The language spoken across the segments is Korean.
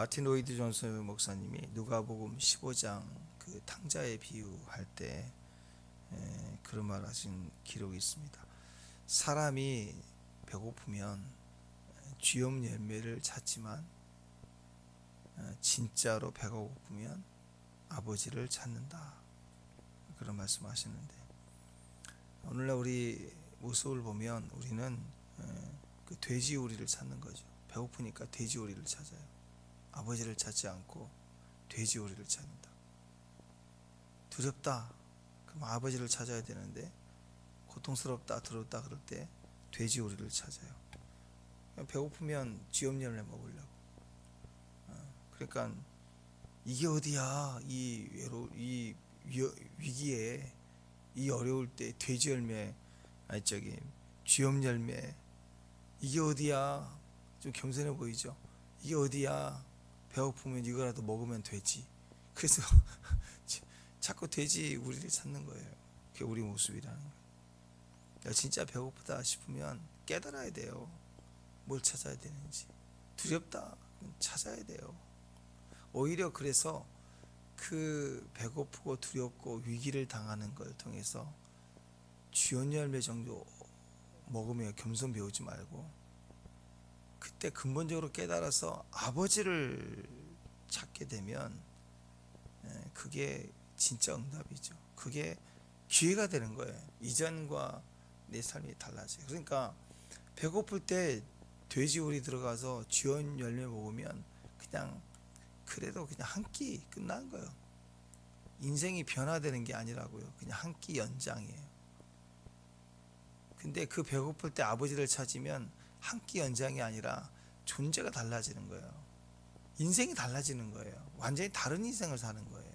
마틴 로이드 존스 목사님이 누가복음 15장 그 탕자의 비유할 때 그런 말 하신 기록이 있습니다. 사람이 배고프면 쥐염 열매를 찾지만 진짜로 배가 고프면 아버지를 찾는다. 그런 말씀하시는데, 오늘날 우리 모습을 보면 우리는 그 돼지우리를 찾는 거죠. 배고프니까 돼지우리를 찾아요. 아버지를 찾지 않고 돼지우리를 찾는다. 두렵다. 그럼 아버지를 찾아야 되는데, 고통스럽다, 두렵다 그럴 때 돼지우리를 찾아요. 배고프면 쥐염열매 먹으려고. 그러니까 이게 어디야? 이 위기에, 이 어려울 때 돼지열매, 쥐염열매, 이게 어디야? 좀 겸손해 보이죠? 이게 어디야? 배고프면 이거라도 먹으면 되지. 그래서 자꾸 돼지 우리를 찾는 거예요. 그게 우리 모습이라는 거예요. 진짜 배고프다 싶으면 깨달아야 돼요. 뭘 찾아야 되는지. 두렵다, 찾아야 돼요. 오히려 그래서 그 배고프고 두렵고 위기를 당하는 걸 통해서 쥐연 열매 정도 먹으며 겸손 배우지 말고, 그때 근본적으로 깨달아서 아버지를 찾게 되면 그게 진짜 응답이죠. 그게 기회가 되는 거예요. 이전과 내 삶이 달라져요. 그러니까 배고플 때 돼지우리 들어가서 쥐연 열매 먹으면 그냥 그래도 그냥 한 끼 끝난 거예요. 인생이 변화되는 게 아니라고요. 그냥 한 끼 연장이에요. 근데 그 배고플 때 아버지를 찾으면 한 끼 연장이 아니라 존재가 달라지는 거예요. 인생이 달라지는 거예요. 완전히 다른 인생을 사는 거예요.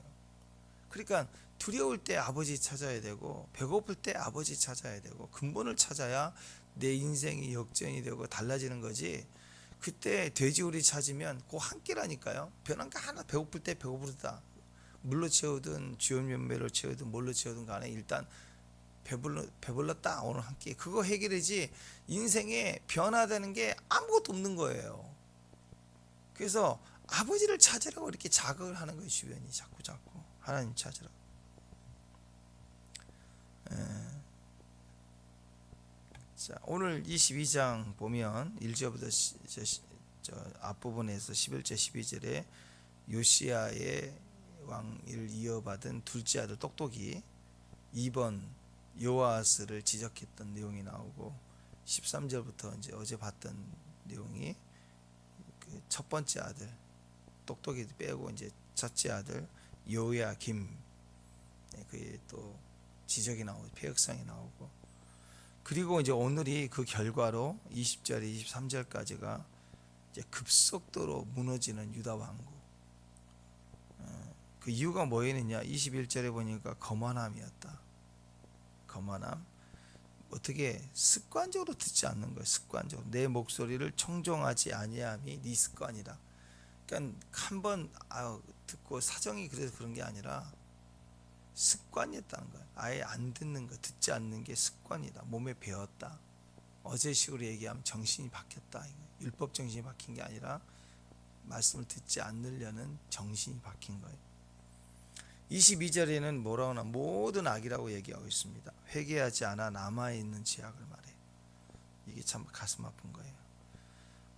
그러니까 두려울 때 아버지 찾아야 되고, 배고플 때 아버지 찾아야 되고, 근본을 찾아야 내 인생이 역전이 되고 달라지는 거지. 그때 돼지우리 찾으면 그 한 끼라니까요. 변한 게 하나. 배고플 때 배고프다. 물로 채우든 쥐염 열매를 채우든 뭘로 채우든 간에 일단 배불렀다 오늘 한 끼, 그거 해결이지. 인생에 변화되는 게 아무것도 없는 거예요. 그래서 아버지를 찾으라고 이렇게 자극을 하는 거예요. 주변이 자꾸 하나님 찾으라고. 자, 오늘 22장 보면 1절부터 앞부분에서 11절 12절에 요시야의 왕위를 이어받은 둘째 아들 똑똑이 2번 요아스를 지적했던 내용이 나오고, 13절부터 이제 어제 봤던 내용이 그 첫 번째 아들 똑똑이 빼고 이제 첫째 아들 요야김, 그게 또 지적이 나오고 폐역상이 나오고, 그리고 이제 오늘이 그 결과로 20절 23절까지가 이제 급속도로 무너지는 유다 왕국. 그 이유가 뭐였느냐? 21절에 보니까 거만함이었다. 거만함. 어떻게 습관적으로 듣지 않는 거예요. 습관적으로 내 목소리를 청종하지 아니함이 네 습관이다. 그러니까 한번 듣고 사정이 그래서 그런 게 아니라 습관이었다는 거예요. 아예 안 듣는 거, 듣지 않는 게 습관이다. 몸에 배었다. 어제식으로 얘기하면 정신이 바뀌었다. 율법 정신이 바뀐 게 아니라 말씀을 듣지 않으려는 정신이 바뀐 거예요. 22절에는 뭐라고 하나, 모든 악이라고 얘기하고 있습니다. 회개하지 않아 남아있는 죄악을 말해요. 이게 참 가슴 아픈 거예요.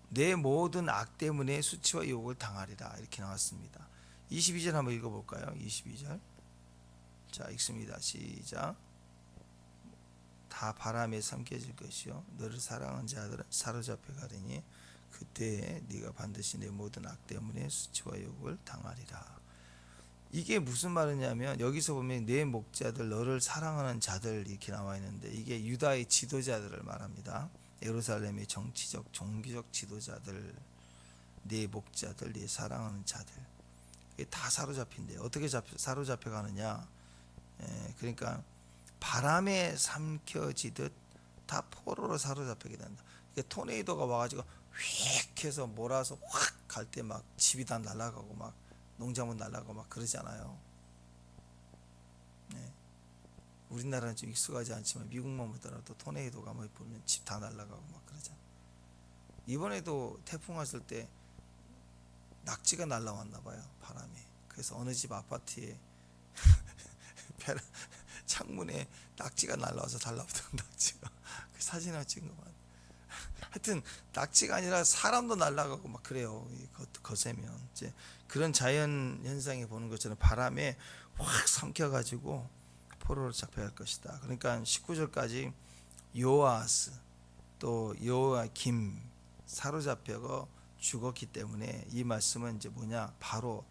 내 모든 악 때문에 수치와 유혹을 당하리라, 이렇게 나왔습니다. 22절 한번 읽어볼까요? 22절. 자, 읽습니다. 시작. 다 바람에 삼켜질 것이요 너를 사랑하는 자들은 사로잡혀 가리니 그때에 네가 반드시 내 모든 악 때문에 수치와 유혹을 당하리라. 이게 무슨 말이냐면, 여기서 보면 내 목자들, 너를 사랑하는 자들 이렇게 나와 있는데, 이게 유다의 지도자들을 말합니다. 예루살렘의 정치적 종교적 지도자들, 내 목자들, 내 사랑하는 자들, 이게 다 사로잡힌대. 어떻게 사로잡혀 가느냐? 그러니까 바람에 삼켜지듯 다 포로로 사로잡히게 된다. 토네이도가 와가지고 휙 해서 몰아서 확 갈 때 막 집이 다 날아가고 막 농작물 날아가고 막 그러잖아요. 우리나라는 좀 익숙하지 않지만 미국만 보더라도 토네이도가 뭐 보면 집 다 날아가고 막 그러잖아. 이번에도 태풍 왔을 때 낙지가 날라왔나 봐요, 바람에. 그래서 어느 집 아파트에 창문에 낙지가 날라와서 달라붙은 낙지가 그 사진을 찍은 거 봐. 하여튼 낙지가 아니라 사람도 날아가고 막 그래요. 거세면 이제 그런 자연 현상에 보는 것처럼 바람에 확 삼켜가지고 포로로 잡혀갈 것이다. 그러니까 19절까지 요아스 또 요아김 사로잡혀가 죽었기 때문에 이 말씀은 이제 뭐냐, 바로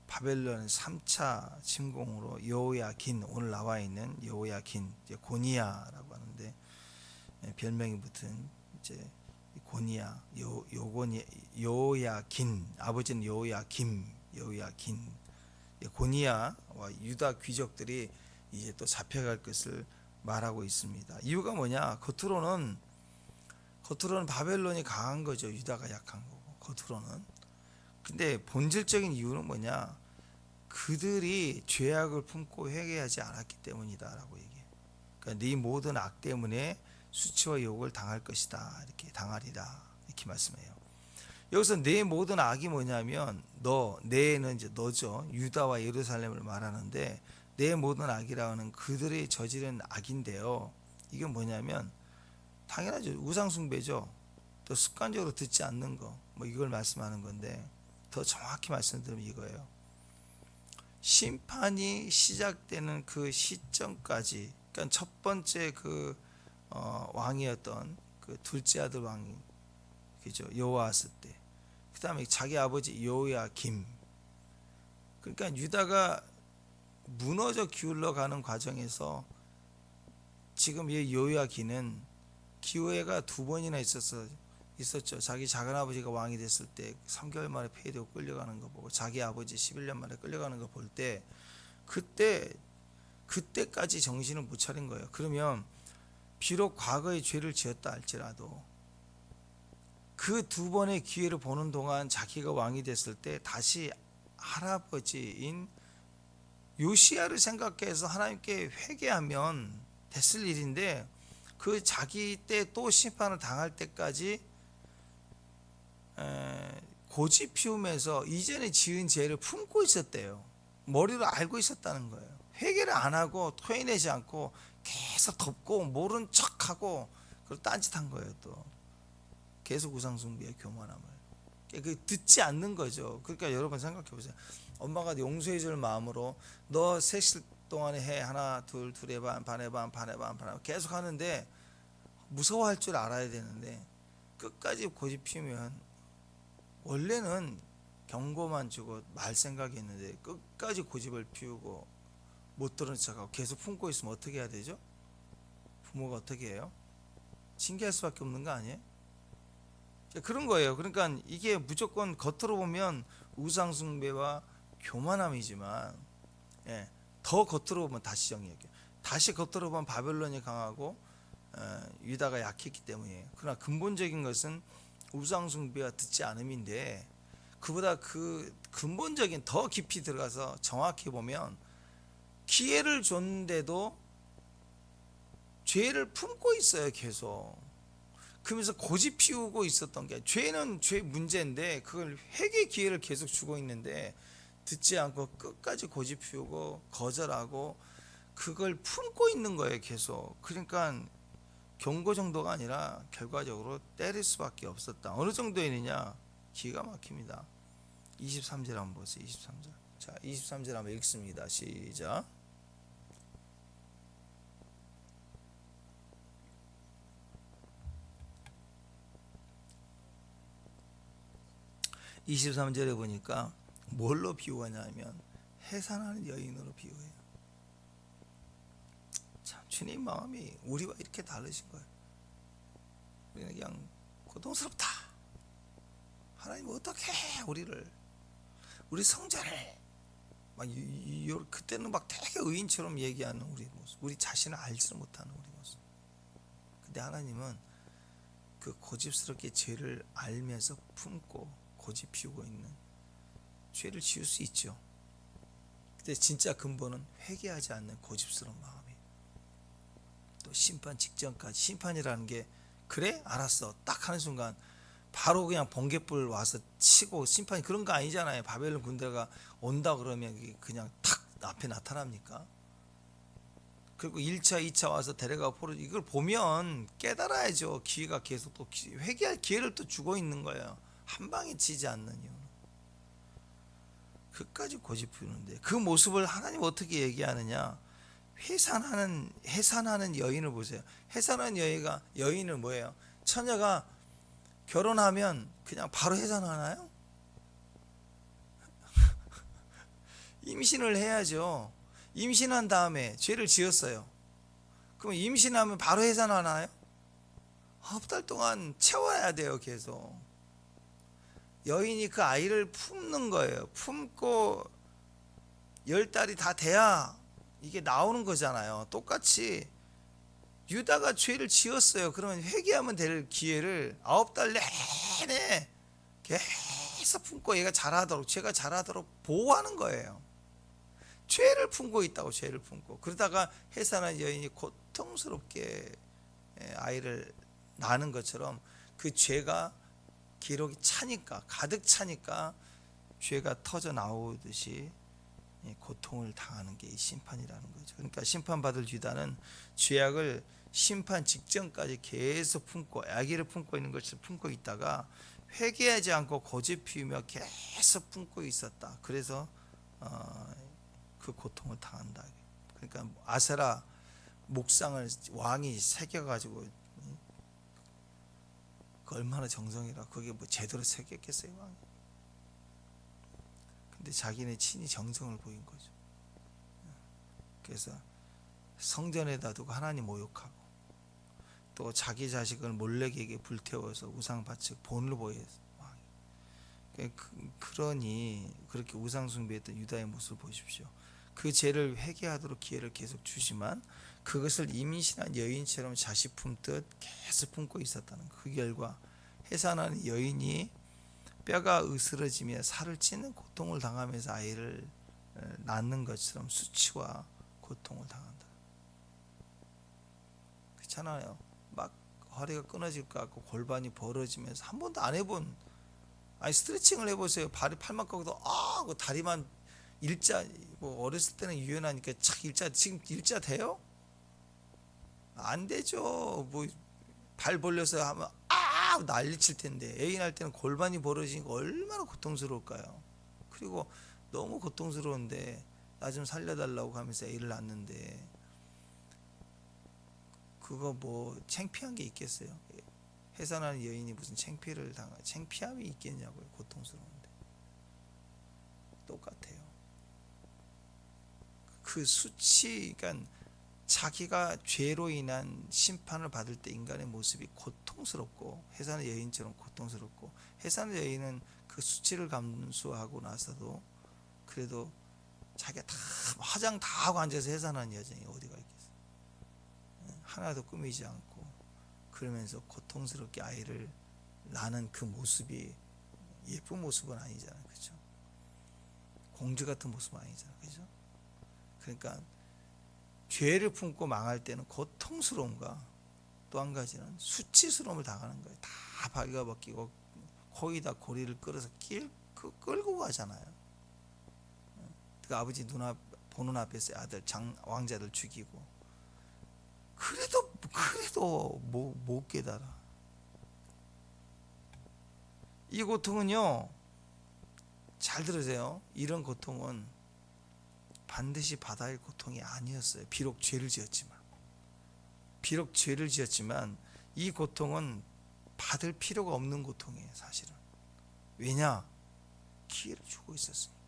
바벨론 3차 침공으로 여호야긴, 오늘 나와 있는 여호야긴, 이제 고니야라고 하는데 별명이 붙은 이제 고니야, 여호야긴, 아버지는 여호야김, 여호야긴, 고니야와 유다 귀족들이 이제 또 잡혀갈 것을 말하고 있습니다. 이유가 뭐냐? 겉으로는 바벨론이 강한 거죠. 유다가 약한 거고 겉으로는. 근데 본질적인 이유는 뭐냐? 그들이 죄악을 품고 회개하지 않았기 때문이다라고 얘기해요. 그러니까 네 모든 악 때문에 수치와 욕을 당할 것이다, 이렇게 당하리라, 이렇게 말씀해요. 여기서 내 모든 악이 뭐냐면 내는 이제 너죠. 유다와 예루살렘을 말하는데 내 모든 악이라는 그들이 저지른 악인데요. 이게 뭐냐면 당연하죠. 우상숭배죠. 또 습관적으로 듣지 않는 거, 뭐 이걸 말씀하는 건데 더 정확히 말씀드리면 이거예요. 심판이 시작되는 그 시점까지, 그러니까 첫 번째 왕이었던 그 둘째 아들 왕이, 그죠, 여호아스 때, 그 다음에 자기 아버지 여호야김. 그러니까 유다가 무너져 기울러 가는 과정에서 지금 이 여호야김은 기회가 두 번이나 있었죠. 자기 작은아버지가 왕이 됐을 때 3개월 만에 폐위되고 끌려가는 거 보고, 자기 아버지 11년 만에 끌려가는 거 볼 때 그때까지 정신을 못 차린 거예요. 그러면 비록 과거에 죄를 지었다 할지라도 그 두 번의 기회를 보는 동안 자기가 왕이 됐을 때 다시 할아버지인 요시야를 생각해서 하나님께 회개하면 됐을 일인데, 그 자기 때 또 심판을 당할 때까지 고집 피우면서 이전에 지은 죄를 품고 있었대요. 머리로 알고 있었다는 거예요. 회개를 안 하고 토해내지 않고 계속 덮고 모른 척하고 그리고 딴짓한 거예요. 또 계속 우상숭배의 교만함을 듣지 않는 거죠. 그러니까 여러분 생각해 보세요. 엄마가 용서해 줄 마음으로 너 3일 동안에 해, 하나 둘의 반의 반 계속 하는데 무서워할 줄 알아야 되는데 끝까지 고집 피우면, 원래는 경고만 주고 말 생각이 있는데 끝까지 고집을 피우고 못 들은 척하고 계속 품고 있으면 어떻게 해야 되죠? 부모가 어떻게 해요? 징계할 수밖에 없는 거 아니에요? 그런 거예요. 그러니까 이게 무조건 겉으로 보면 우상숭배와 교만함이지만, 더 겉으로 보면, 다시 정리할게요. 다시 겉으로 보면 바벨론이 강하고 유다가 약했기 때문이에요. 그러나 근본적인 것은 우상숭배와 듣지 않음인데, 그보다 그 근본적인 더 깊이 들어가서 정확히 보면 기회를 줬는데도 죄를 품고 있어요. 계속. 그러면서 고집 피우고 있었던 게, 죄는 죄 문제인데 그걸 회개 기회를 계속 주고 있는데 듣지 않고 끝까지 고집 피우고 거절하고 그걸 품고 있는 거예요. 계속. 그러니까 경고 정도가 아니라 결과적으로 때릴 수밖에 없었다. 어느 정도이느냐? 기가 막힙니다. 23절 한번 보세요. 23절. 자, 23절 한번 읽습니다. 시작. (23절에) 보니까 뭘로 비유하냐면 해산하는 여인으로 비유해요. 참, 주님 마음이 우리와 이렇게 다르신 거예요. 우리는 그냥 고통스럽다. 하나님 어떻게 우리 성자를 막 그때는 막 되게 의인처럼 얘기하는 우리 모습, 우리 자신을 알지도 못하는 우리 모습. 근데 하나님은 그 고집스럽게 죄를 알면서 품고 고집 피우고 있는, 죄를 지을 수 있죠. 근데 진짜 근본은 회개하지 않는 고집스러운 마음이, 또 심판 직전까지, 심판이라는 게 그래? 알았어 딱 하는 순간 바로 그냥 번갯불 와서 치고 심판이 그런 거 아니잖아요. 바벨론 군대가 온다 그러면 그냥 탁 앞에 나타납니까? 그리고 1차, 2차 와서 데려가 포로 이걸 보면 깨달아야죠. 기회가 계속 또 회개할 기회를 또 주고 있는 거예요. 한 방에 치지 않는 이유는. 그까지 고집부리는데 그 모습을 하나님 어떻게 얘기하느냐? 해산하는 여인을 보세요. 해산하는 여인은 뭐예요? 처녀가 결혼하면 그냥 바로 해산하나요? 임신을 해야죠. 임신한 다음에 죄를 지었어요. 그럼 임신하면 바로 해산하나요? 9달 동안 채워야 돼요. 계속. 여인이 그 아이를 품는 거예요. 품고 10달이 다 돼야 이게 나오는 거잖아요. 똑같이 유다가 죄를 지었어요. 그러면 회개하면 될 기회를 9달 내내 계속 품고 얘가 자라도록, 죄가 자라도록 보호하는 거예요. 죄를 품고 있다고. 죄를 품고 그러다가 해산한 여인이 고통스럽게 아이를 낳는 것처럼 그 죄가 기록이 차니까, 가득 차니까 죄가 터져 나오듯이 고통을 당하는 게 이 심판이라는 거죠. 그러니까 심판받을 유다는 죄악을 심판 직전까지 계속 품고, 악의를 품고 있는 것을 품고 있다가 회개하지 않고 고집 피우며 계속 품고 있었다. 그래서 그 고통을 당한다. 그러니까 아세라 목상을 왕이 새겨가지고 그 얼마나 정성이라 그게 뭐 제대로 새겼겠어요 왕이. 근데 자기네 친히 정성을 보인 거죠. 그래서 성전에다 두고 하나님 모욕하고 또 자기 자식을 몰래에게 불태워서 우상 바치고 본을 보여서 왕이. 그러니 그렇게 우상 숭배했던 유다의 모습을 보십시오. 그 죄를 회개하도록 기회를 계속 주지만 그것을 임신한 여인처럼 자식 품듯 계속 품고 있었다는 그 결과 해산하는 여인이 뼈가 으스러지며 살을 찌는 고통을 당하면서 아이를 낳는 것처럼 수치와 고통을 당한다. 그렇잖아요. 막 허리가 끊어질 것 같고 골반이 벌어지면서 한 번도 안 해본, 아니 스트레칭을 해보세요. 팔만 꺾어도 그 다리만 일자, 뭐 어렸을 때는 유연하니까 착 일자, 지금 일자 돼요? 안 되죠. 뭐 발 벌려서 하면 난리 칠 텐데 애인 할 때는 골반이 벌어지니까 얼마나 고통스러울까요? 그리고 너무 고통스러운데 나 좀 살려달라고 하면서 애를 낳는데 그거 뭐 창피한 게 있겠어요? 해산하는 여인이 무슨 창피함이 있겠냐고요. 고통스러운데 똑같아요. 그 수치, 그러니까 자기가 죄로 인한 심판을 받을 때 인간의 모습이 고통스럽고 해산의 여인처럼 고통스럽고, 해산의 여인은 그 수치를 감수하고 나서도 그래도 자기가 다 화장 다 하고 앉아서 해산하는 여정이 어디가 있겠어요. 하나도 꾸미지 않고 그러면서 고통스럽게 아이를 낳는 그 모습이 예쁜 모습은 아니잖아요. 그렇죠? 공주 같은 모습은 아니잖아요. 그렇죠? 그러니까 죄를 품고 망할 때는 고통스러움과 또 한 가지는 수치스러움을 당하는 거예요. 다 바위가 벗기고 코에다 고리를 끌어서 끌고 가잖아요. 그 아버지 보는 앞에서 아들 왕자들 죽이고 그래도 못 깨달아. 이 고통은요, 잘 들으세요. 이런 고통은 반드시 받아야 할 고통이 아니었어요. 비록 죄를 지었지만 이 고통은 받을 필요가 없는 고통이에요. 사실은. 왜냐? 기회를 주고 있었으니까.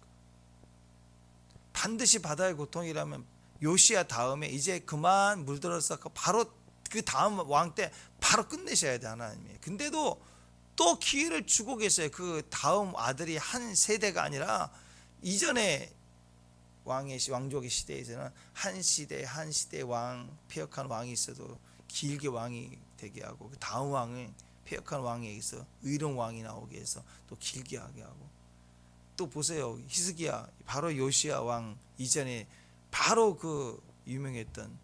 반드시 받아야 할 고통이라면 요시야 다음에 이제 그만 물들어서 바로 그 다음 왕 때 바로 끝내셔야 돼, 하나님이. 근데도 또 기회를 주고 계세요. 그 다음 아들이 한 세대가 아니라 이전에 왕족의 시대에서는 한 시대 왕, 폐역한 왕이 있어도 길게 왕이 되게 하고, 그 다음 왕은 폐역한 왕에 의해서 의로운 왕이 나오게 해서 또 길게 하게 하고. 또 보세요, 히스기야, 바로 요시야 왕 이전에 바로 그 유명했던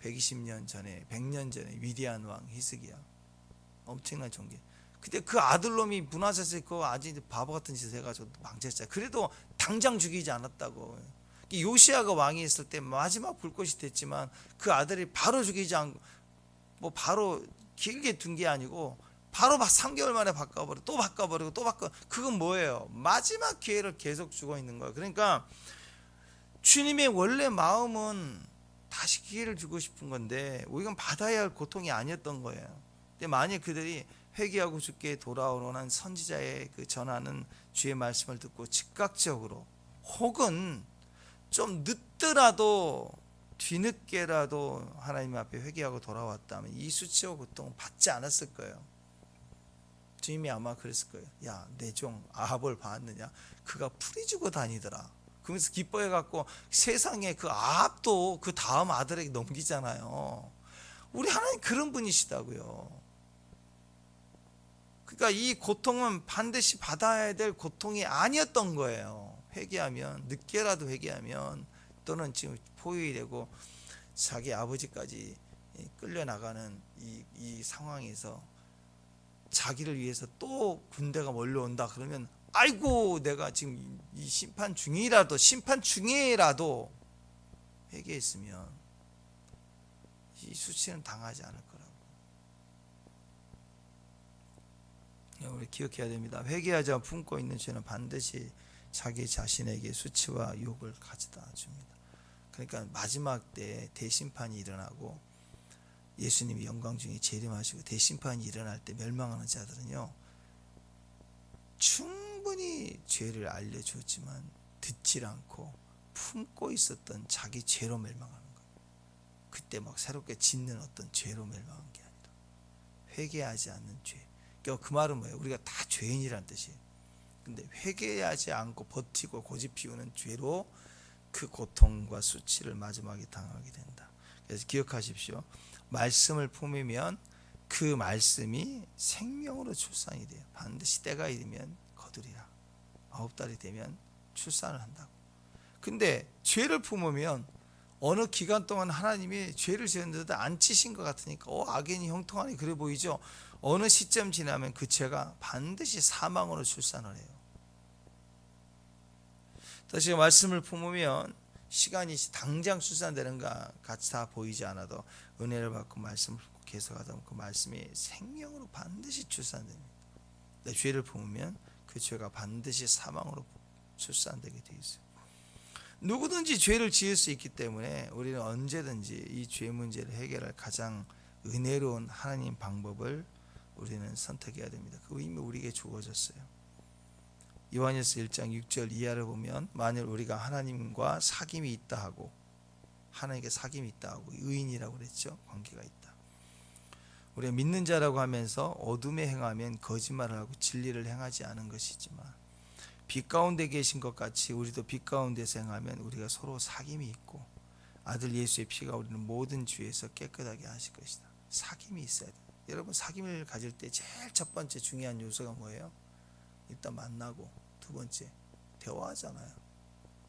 120년 전에 100년 전에 위대한 왕 히스기야, 엄청난 존귀. 근데 그 아들놈이 문화재에서 그 아직 바보 같은 짓을 해가지고 망쳤잖아요. 그래도 당장 죽이지 않았다고. 요시아가 왕이 있을 때 마지막 불꽃이 됐지만 그 아들이 바로 죽이지 않고 뭐 바로 길게 둔 게 아니고 바로 3개월 만에 바꿔버리고 또 바꿔버리고 또 바꿔. 그건 뭐예요? 마지막 기회를 계속 주고 있는 거예요. 그러니까 주님의 원래 마음은 다시 기회를 주고 싶은 건데 우리가 받아야 할 고통이 아니었던 거예요. 근데 만약 그들이 회개하고 주께 돌아오는 선지자의 그 전하는 주의 말씀을 듣고 즉각적으로 혹은 좀 늦더라도 뒤늦게라도 하나님 앞에 회개하고 돌아왔다면 이 수치와 고통은 받지 않았을 거예요. 주님이 아마 그랬을 거예요. 야, 내 종 아합을 봤느냐? 그가 풀이 주고 다니더라. 그러면서 기뻐해 갖고 세상에 그 아합도 그 다음 아들에게 넘기잖아요. 우리 하나님 그런 분이시다고요. 그러니까 이 고통은 반드시 받아야 될 고통이 아니었던 거예요. 회개하면, 늦게라도 회개하면, 또는 지금 포위되고 자기 아버지까지 끌려나가는 이 상황에서 자기를 위해서 또 군대가 몰려온다 그러면 아이고 내가 지금 이 심판 중이라도 회개했으면 이 수치는 당하지 않을 거라고. 우리 기억해야 됩니다. 회개하자 품고 있는 죄는 반드시 자기 자신에게 수치와 욕을 가져다 줍니다. 그러니까 마지막 때 대심판이 일어나고 예수님이 영광 중에 재림하시고 대심판이 일어날 때 멸망하는 자들은요, 충분히 죄를 알려주었지만 듣질 않고 품고 있었던 자기 죄로 멸망하는 거예요. 그때 막 새롭게 짓는 어떤 죄로 멸망한 게 아니라 회개하지 않는 죄. 그러니까 그 말은 뭐예요? 우리가 다 죄인이라는 뜻이에요. 근데 회개하지 않고 버티고 고집 피우는 죄로 그 고통과 수치를 마지막에 당하게 된다. 그래서 기억하십시오. 말씀을 품으면 그 말씀이 생명으로 출산이 돼요. 반드시 때가 이르면 거두리라. 9달이 되면 출산을 한다고. 근데 죄를 품으면 어느 기간 동안 하나님이 죄를 지었는데도 안 치신 것 같으니까 악인이 형통하니 그래 보이죠. 어느 시점 지나면 그 죄가 반드시 사망으로 출산을 해요. 다시 말씀을 품으면 시간이 당장 출산되는 것 같이 다 보이지 않아도 은혜를 받고 말씀을 계속하다 보면 그 말씀이 생명으로 반드시 출산됩니다. 죄를 품으면 그 죄가 반드시 사망으로 출산되게 되어 있어요. 누구든지 죄를 지을 수 있기 때문에 우리는 언제든지 이 죄 문제를 해결할 가장 은혜로운 하나님 방법을 우리는 선택해야 됩니다. 그 이미 우리에게 주어졌어요. 요한일서 1장 6절 이하를 보면 만일 우리가 하나님과 사귐이 있다 하고 하나님께 사귐이 있다 하고 의인이라고 그랬죠. 관계가 있다. 우리가 믿는 자라고 하면서 어둠에 행하면 거짓말을 하고 진리를 행하지 않은 것이지만 빛 가운데 계신 것 같이 우리도 빛 가운데서 행하면 우리가 서로 사귐이 있고 아들 예수의 피가 우리는 모든 죄에서 깨끗하게 하실 것이다. 사귐이 있어야 돼요. 여러분 사귐을 가질 때 제일 첫 번째 중요한 요소가 뭐예요? 일단 만나고 두 번째 대화하잖아요.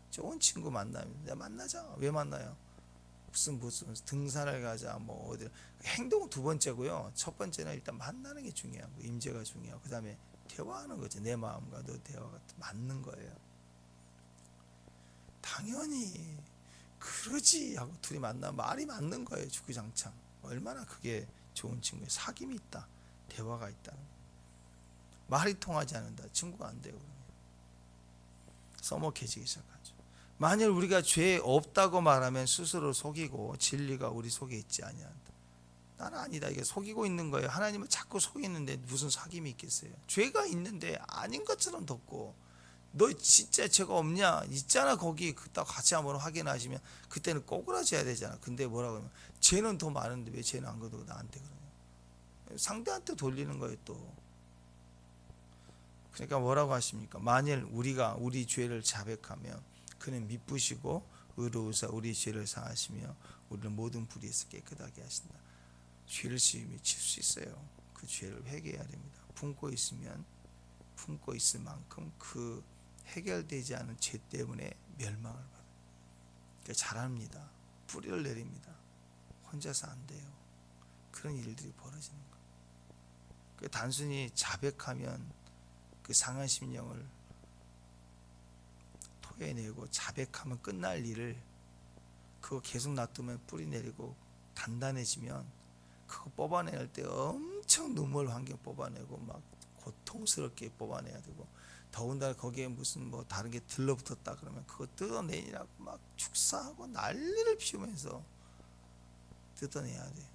좋은 친구 만나면 내가 만나자. 왜 만나요? 무슨 등산을 가자 뭐 어디 행동은 두 번째고요. 첫 번째는 일단 만나는 게 중요하고 임재가 중요하고 그 다음에 대화하는 거죠. 내 마음과 너 대화가 맞는 거예요. 당연히 그러지 하고 둘이 만나면 말이 맞는 거예요. 주구장창. 얼마나 그게 좋은 친구예요. 사귐이 있다. 대화가 있다는 거예요. 말이 통하지 않는다. 친구가 안 되고 써먹혀지기 시작하죠. 만일 우리가 죄 없다고 말하면 스스로 속이고 진리가 우리 속에 있지 아니한다. 나는 아니다. 이게 속이고 있는 거예요. 하나님은 자꾸 속이는데 무슨 사귐이 있겠어요. 죄가 있는데 아닌 것처럼 덮고 너 진짜 죄가 없냐? 있잖아 거기. 딱 같이 한번 확인하시면 그때는 꼬꾸라져야 되잖아. 근데 뭐라고 하면 죄는 더 많은데 왜 죄는 안 거두고 나한테 그러냐. 상대한테 돌리는 거예요 또. 그러니까 뭐라고 하십니까? 만일 우리가 우리 죄를 자백하면 그는 미쁘시고 의로우사 우리 죄를 사하시며 우리를 모든 불의에서 깨끗하게 하신다. 죄를 지으면 칠 수 있어요. 그 죄를 회개해야 됩니다. 품고 있으면 품고 있을 만큼 그 해결되지 않은 죄 때문에 멸망을 받아요. 그러니까 잘합니다. 뿌리를 내립니다. 혼자서 안 돼요. 그런 일들이 벌어지는 거예요. 그 단순히 자백하면 그 상한 심령을 토해내고 자백하면 끝날 일을 그거 계속 놔두면 뿌리 내리고 단단해지면 그거 뽑아낼 때 엄청 눈물 환경 뽑아내고 막 고통스럽게 뽑아내야 되고, 더군다나 거기에 무슨 뭐 다른 게 들러붙었다 그러면 그거 뜯어내느라고 막 축사하고 난리를 피우면서 뜯어내야 돼.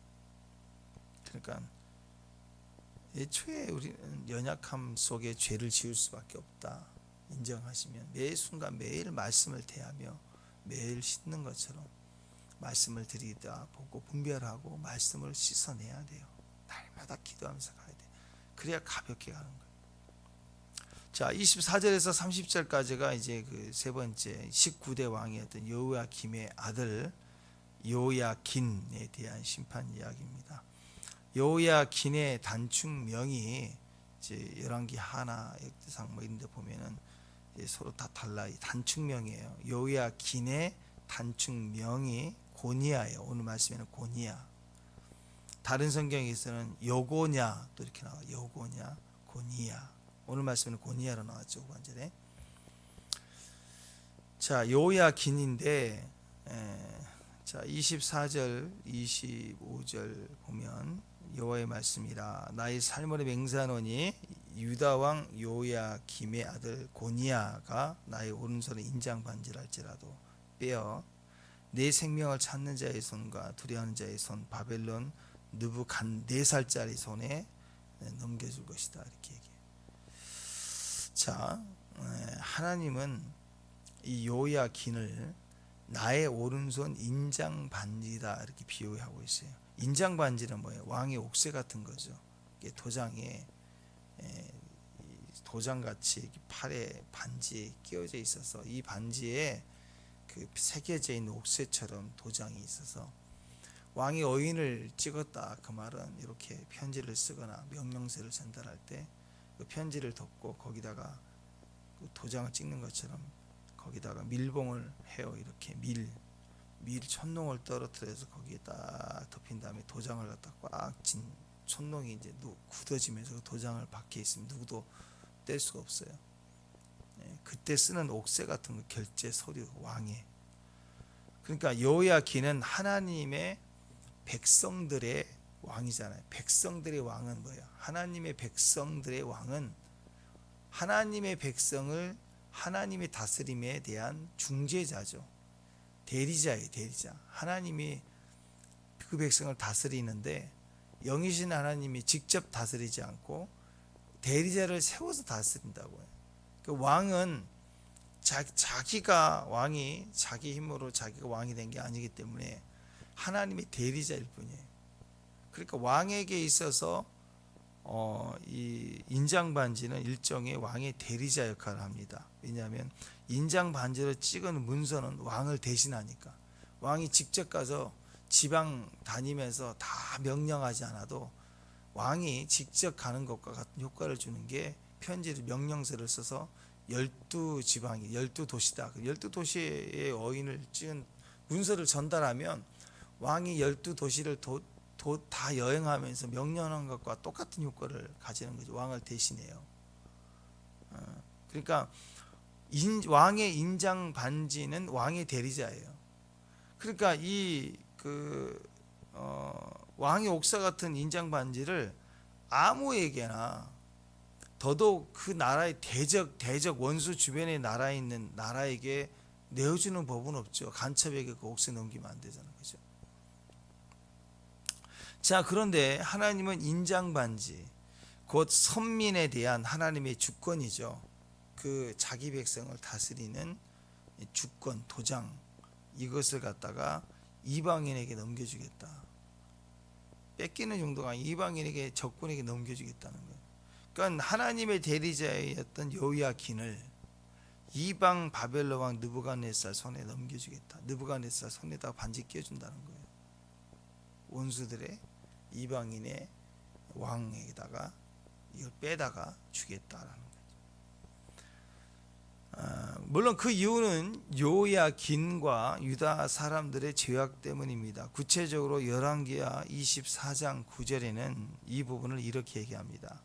그러니까 애초에 우리는 연약함 속에 죄를 지을 수밖에 없다 인정하시면 매 순간 매일 말씀을 대하며 매일 씻는 것처럼 말씀을 드리다 보고 분별하고 말씀을 씻어내야 돼요. 날마다 기도하면서 가야 돼. 그래야 가볍게 가는 거예요. 자, 24절에서 30절까지가 이제 그 세 번째 19대 왕이었던 여호야김의 아들 요야긴에 대한 심판 이야기입니다. 요야긴의 단축명이 이제 열왕기 하나 역대상 뭐 이런 데 보면은 서로 다 달라. 단축명이에요. 요야긴의 단축명이 고니야예요. 오늘 말씀에는 고니야. 다른 성경에서는 요고냐 또 이렇게 나와요. 요고냐, 고니야. 오늘 말씀에는 고니야로 나왔죠. 5관절에. 자, 요야긴인데 자, 24절 25절 보면 여호와의 말씀이라 나의 살모를 맹세하노니 유다 왕 요야김의 아들 고니야가 나의 오른손에 인장 반지랄지라도 빼어 내 생명을 찾는 자의 손과 두려워하는 자의 손 바벨론 느부갓네살짜리 손에 넘겨줄 것이다 이렇게 얘기해요. 자, 하나님은 이 요야긴을 나의 오른손 인장 반지다 이렇게 비유하고 있어요. 인장 반지는 뭐예요? 왕의 옥새 같은 거죠. 이게 도장에 도장같이 팔에 반지에 끼워져 있어서 이 반지에 그 새겨져 있는 옥새처럼 도장이 있어서 왕이 어인을 찍었다 그 말은 이렇게 편지를 쓰거나 명령서를 전달할 때 그 편지를 덮고 거기다가 그 도장을 찍는 것처럼 거기다가 밀봉을 해요. 이렇게 밀 촛농을 떨어뜨려서 거기에 딱 덮인 다음에 도장을 갖다 꽉 진 촛농이 이제 굳어지면서 그 도장을 박혀 있으면 누구도 뗄 수가 없어요. 그때 쓰는 옥새 같은 거 결제 서류 왕의. 그러니까 요야긴은 하나님의 백성들의 왕이잖아요. 백성들의 왕은 뭐예요? 하나님의 백성들의 왕은 하나님의 백성을 하나님의 다스림에 대한 중재자죠. 대리자예요. 대리자. 하나님이 그 백성을 다스리는데 영이신 하나님이 직접 다스리지 않고 대리자를 세워서 다스린다고요. 그 왕은 자기가 왕이 자기 힘으로 자기가 왕이 된 게 아니기 때문에 하나님의 대리자일 뿐이에요. 그러니까 왕에게 있어서 이 인장 반지는 일종의 왕의 대리자 역할을 합니다. 왜냐하면 인장 반지로 찍은 문서는 왕을 대신하니까 왕이 직접 가서 지방 다니면서 다 명령하지 않아도 왕이 직접 가는 것과 같은 효과를 주는 게 편지를 명령서를 써서 12지방이 12도시다. 12도시의 어인을 찍은 문서를 전달하면 왕이 12도시를 다 여행하면서 명령한 것과 똑같은 효과를 가지는 거죠. 왕을 대신해요. 그러니까 왕의 인장 반지는 왕의 대리자예요. 그러니까 왕의 옥사 같은 인장 반지를 아무에게나 더더욱 그 나라의 대적 원수 주변의 나라에 있는 나라에게 내어주는 법은 없죠. 간첩에게 그 옥새 넘기면 안 되잖아요. 그죠? 자, 그런데 하나님은 인장 반지, 곧 선민에 대한 하나님의 주권이죠. 그 자기 백성을 다스리는 주권, 도장, 이것을 갖다가 이방인에게 넘겨주겠다. 뺏기는 정도가 아니라 이방인에게 적군에게 넘겨주겠다는 거예요. 그러니까 하나님의 대리자였던 여호야긴을 이방 바벨론 왕 느부갓네살 손에 넘겨주겠다. 느부갓네살 손에다 반지 끼워준다는 거예요. 원수들의 이방인의 왕에다가 이걸 빼다가 주겠다라는 거죠. 물론 그 이유는 요야긴과 유다 사람들의 죄악 때문입니다. 구체적으로 열왕기하 24장 9절에는 이 부분을 이렇게 얘기합니다.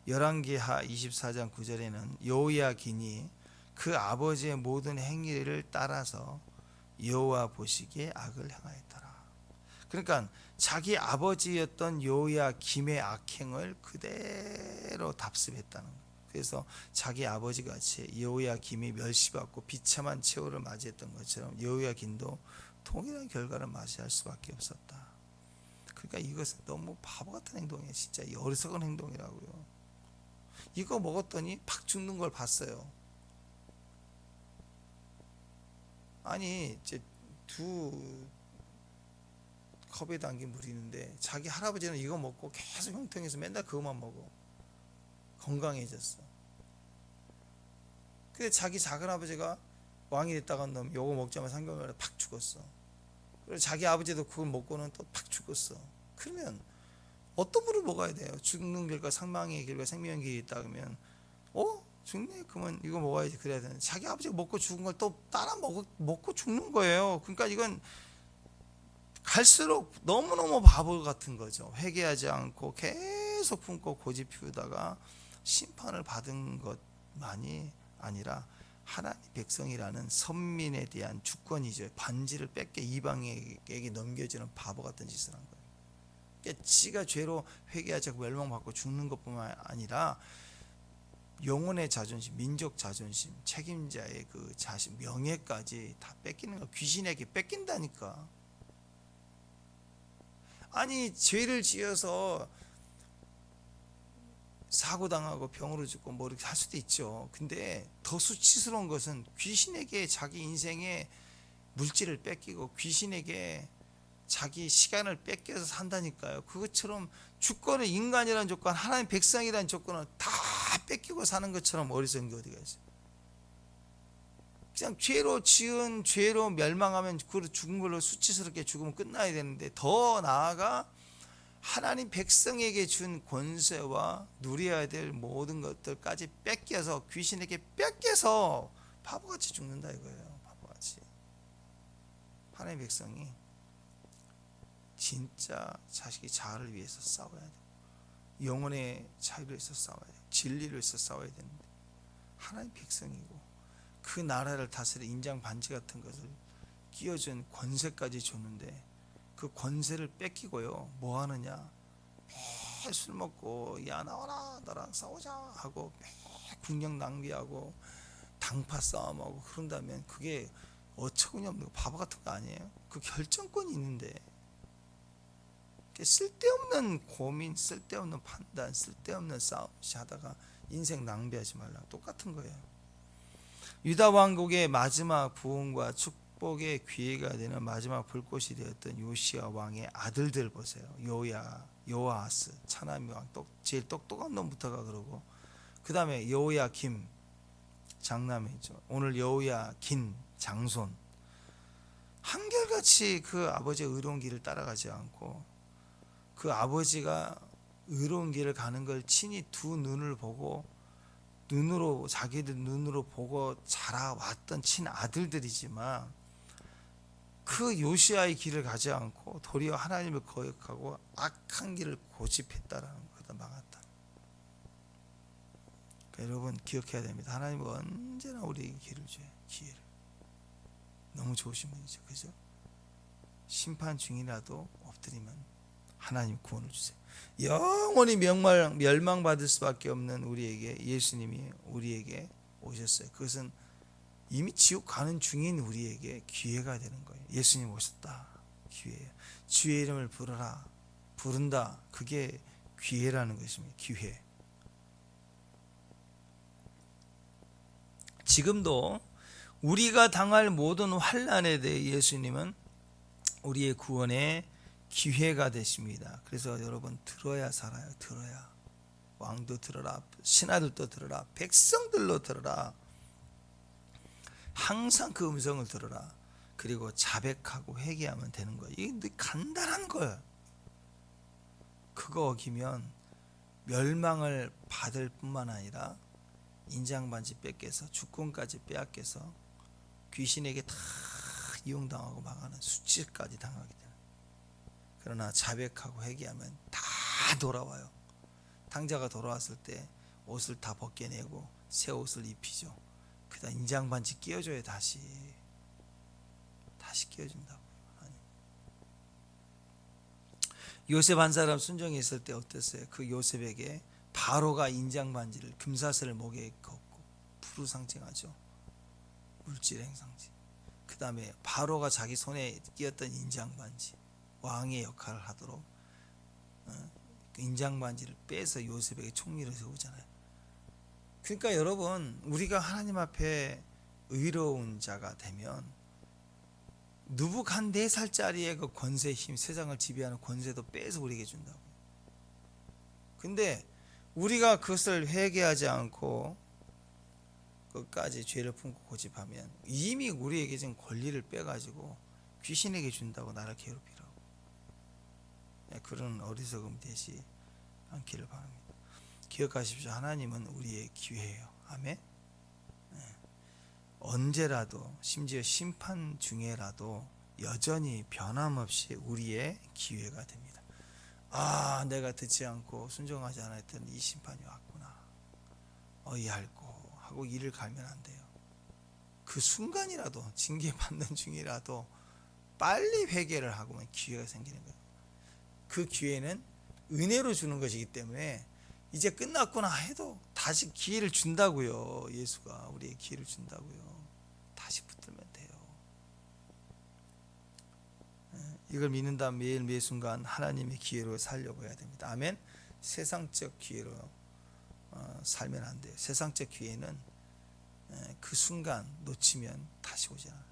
열왕기하 24장 9절에는 요야긴이 그 아버지의 모든 행위를 따라서 여호와 보시기에 악을 행하였더라. 그러니까 자기 아버지였던 요야김의 악행을 그대로 답습했다는 거예요. 그래서 자기 아버지 같이 여호야김이 멸시받고 비참한 최후를 맞이했던 것처럼 여호야김도 동일한 결과를 맞이할 수밖에 없었다. 그러니까 이것은 너무 바보 같은 행동이에요. 진짜 어리석은 행동이라고요. 이거 먹었더니 팍 죽는 걸 봤어요. 아니 이제 두 컵에 담긴 물이 있는데 자기 할아버지는 이거 먹고 계속 형통해서 맨날 그것만 먹어. 건강해졌어. 근데 자기 작은아버지가 왕이 됐다가 놈 요거 먹자마자 3개월 만에 팍 죽었어. 그리고 자기 아버지도 그걸 먹고는 또 팍 죽었어. 그러면 어떤 물을 먹어야 돼요? 죽는 길과 사망의 길과 생명의 길이 있다 그러면 죽네? 그러면 이거 먹어야지. 그래야 되는데 자기 아버지가 먹고 죽은 걸 또 따라 먹고 죽는 거예요. 그러니까 이건 갈수록 너무너무 바보 같은 거죠. 회개하지 않고 계속 품고 고집 피우다가 심판을 받은 것만이 아니라 하나님 백성이라는 선민에 대한 주권이죠. 반지를 뺏겨 이방에게 넘겨주는 바보 같은 짓을 한 거예요. 그러니까 지가 죄로 회개하지 않고 멸망받고 죽는 것뿐만 아니라 영혼의 자존심, 민족 자존심, 책임자의 그 자신, 명예까지 다 뺏기는 거. 귀신에게 뺏긴다니까. 아니 죄를 지어서 사고당하고 병으로 죽고 뭐 이렇게 할 수도 있죠. 근데 더 수치스러운 것은 귀신에게 자기 인생의 물질을 뺏기고 귀신에게 자기 시간을 뺏겨서 산다니까요. 그것처럼 주권을 인간이라는 조건, 하나님 백성이라는 조건을 다 뺏기고 사는 것처럼 어리석은 게 어디가 있어요. 그냥 죄로 지은 죄로 멸망하면 그 죽은 걸로 수치스럽게 죽으면 끝나야 되는데 더 나아가 하나님 백성에게 준 권세와 누려야 될 모든 것들까지 뺏겨서 귀신에게 뺏겨서 바보같이 죽는다 이거예요. 바보같이. 하나님 백성이 진짜 자식이 자아를 위해서 싸워야 돼요. 영혼의 자유를 위해서 싸워야 돼요. 진리를 위해서 싸워야 되는데 하나님 백성이고 그 나라를 다스릴 인장 반지 같은 것을 끼워준 권세까지 줬는데 그 권세를 뺏기고요. 뭐 하느냐? 매일 술 먹고 야 나와라 나랑 싸우자 하고 매일 국력 낭비하고 당파 싸움하고 그런다면 그게 어처구니없는 바보 같은 거 아니에요? 그 결정권이 있는데 쓸데없는 고민, 쓸데없는 판단, 쓸데없는 싸움 하다가 인생 낭비하지 말라. 똑같은 거예요. 유다 왕국의 마지막 부흥과 축복의 기회가 되는 마지막 불꽃이 되었던 요시야 왕의 아들들 보세요. 요아하스 차나미 왕 제일 똑똑한 놈부터가 그러고 그 다음에 여호야김 장남이죠. 오늘 여호야긴 장손 한결같이 그 아버지의 의로운 길을 따라가지 않고 그 아버지가 의로운 길을 가는 걸 친히 두 눈을 보고 자기들 눈으로 보고 자라왔던 친아들들이지만 그 요시아의 길을 가지 않고 도리어 하나님을 거역하고 악한 길을 고집했다라는 거다 막았다. 그러니까 여러분 기억해야 됩니다. 하나님은 언제나 우리에게 길을 줘요. 기회를. 너무 좋으신 분이죠. 그죠? 심판 중이라도 엎드리면 하나님 구원을 주세요. 영원히 멸망받을 수밖에 없는 우리에게 예수님이 우리에게 오셨어요. 그것은 이미 지옥 가는 중인 우리에게 기회가 되는 거예요. 예수님 오셨다. 기회예요. 주의 이름을 부르라. 부른다. 그게 기회라는 것입니다. 기회. 지금도 우리가 당할 모든 환난에 대해 예수님은 우리의 구원의 기회가 되십니다. 그래서 여러분 들어야 살아요. 들어야. 왕도 들어라. 신하들도 들어라. 백성들로 들어라. 항상 그 음성을 들어라. 그리고 자백하고 회개하면 되는 거예요. 이게 간단한 거예요. 그거 어기면 멸망을 받을 뿐만 아니라 인장 반지 뺏겨서 주권까지 빼앗겨서 귀신에게 다 이용당하고 망하는 수치까지 당하게 돼요. 그러나 자백하고 회개하면 다 돌아와요. 탕자가 돌아왔을 때 옷을 다 벗겨내고 새 옷을 입히죠. 그다음 인장 반지 끼워줘요. 다시 끼워준다고. 요셉 한 사람 순종이 있을 때 어땠어요? 그 요셉에게 바로가 인장 반지를 금사슬을 목에 걷고 부를 상징하죠. 물질의 상징. 그 다음에 바로가 자기 손에 끼었던 인장 반지 왕의 역할을 하도록 그 인장 반지를 빼서 요셉에게 총리를 세우잖아요. 그러니까 여러분, 우리가 하나님 앞에 의로운 자가 되면 누북 한 4살짜리의 그 권세 힘, 세상을 지배하는 권세도 빼서 우리에게 준다고. 근데 우리가 그것을 회개하지 않고 끝까지 죄를 품고 고집하면 이미 우리에게 지금 권리를 빼가지고 귀신에게 준다고 나를 괴롭히라고. 그런 어리석음 되지 않기를 바랍니다. 기억하십시오. 하나님은 우리의 기회예요. 아멘. 언제라도, 심지어 심판 중에라도 여전히 변함없이 우리의 기회가 됩니다. 아, 내가 듣지 않고 순종하지 않았더니 이 심판이 왔구나. 어이할고 하고 이를 갈면 안 돼요. 그 순간이라도, 징계받는 중이라도 빨리 회개를 하고만 기회가 생기는 거예요. 그 기회는 은혜로 주는 것이기 때문에 이제 끝났구나 해도 다시 기회를 준다고요. 예수가 우리의 기회를 준다고요. 다시 붙들면 돼요. 이걸 믿는다면 매일 매 순간 하나님의 기회로 살려고 해야 됩니다. 아멘. 세상적 기회로 살면 안 돼요. 세상적 기회는 그 순간 놓치면 다시 오지 않아요.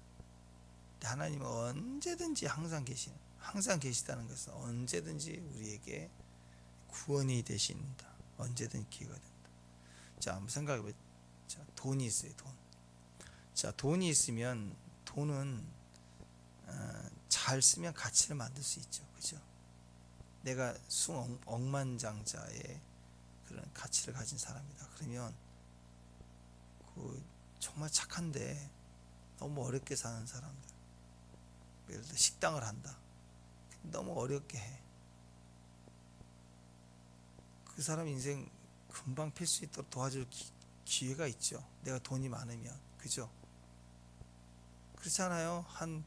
하나님은 언제든지 항상 계시다는 것은 언제든지 우리에게 구원이 되신다. 언제든 기회가 된다. 자, 한번 생각해 보세요. 자, 돈이 있어요. 돈. 자, 돈이 있으면 돈은 잘 쓰면 가치를 만들 수 있죠. 그죠? 내가 억만장자의 그런 가치를 가진 사람이다. 그러면 그 정말 착한데 너무 어렵게 사는 사람들, 예를 들어 식당을 한다. 너무 어렵게 해. 그 사람 인생 금방 필 수 있도록 도와줄 기회가 있죠. 내가 돈이 많으면. 그죠? 그렇잖아요. 한